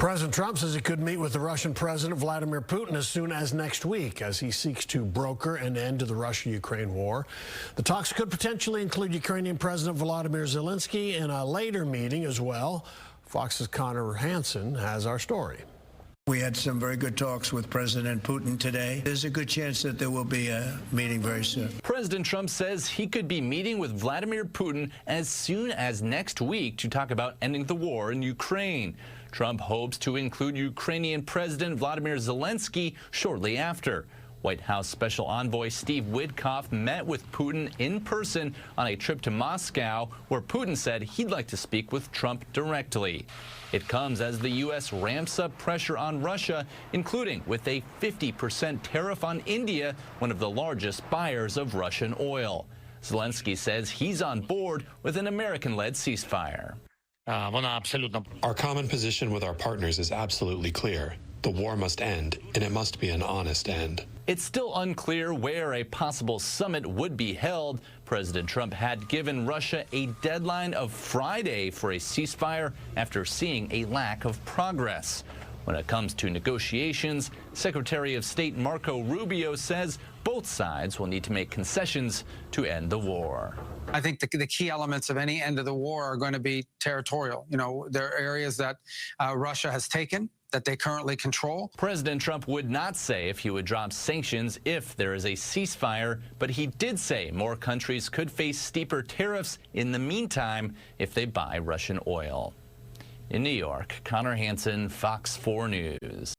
President Trump says he could meet with the Russian President Vladimir Putin as soon as next week as he seeks to broker an end to the Russia-Ukraine war. The talks could potentially include Ukrainian President Volodymyr Zelenskyy in a later meeting as well. Fox's Connor Hansen has our story. We had some very good talks with President Putin today. There's a good chance that there will be a meeting very soon. President Trump says he could be meeting with Vladimir Putin as soon as next week to talk about ending the war in Ukraine. Trump hopes to include Ukrainian President Vladimir Zelenskyy shortly after. White House Special Envoy Steve Witkoff met with Putin in person on a trip to Moscow, where Putin said he'd like to speak with Trump directly. It comes as the U.S. ramps up pressure on Russia, including with a 50% tariff on India, one of the largest buyers of Russian oil. Zelenskyy says he's on board with an American-led ceasefire. Our common position with our partners is absolutely clear. The war must end, and it must be an honest end. It's still unclear where a possible summit would be held. President Trump had given Russia a deadline of Friday for a ceasefire after seeing a lack of progress. When it comes to negotiations, Secretary of State Marco Rubio says both sides will need to make concessions to end the war. I think the key elements of any end of the war are going to be territorial. You know, there are areas that Russia has taken that they currently control. President Trump would not say if he would drop sanctions if there is a ceasefire, but he did say more countries could face steeper tariffs in the meantime if they buy Russian oil. In New York, Connor Hansen, Fox 4 News.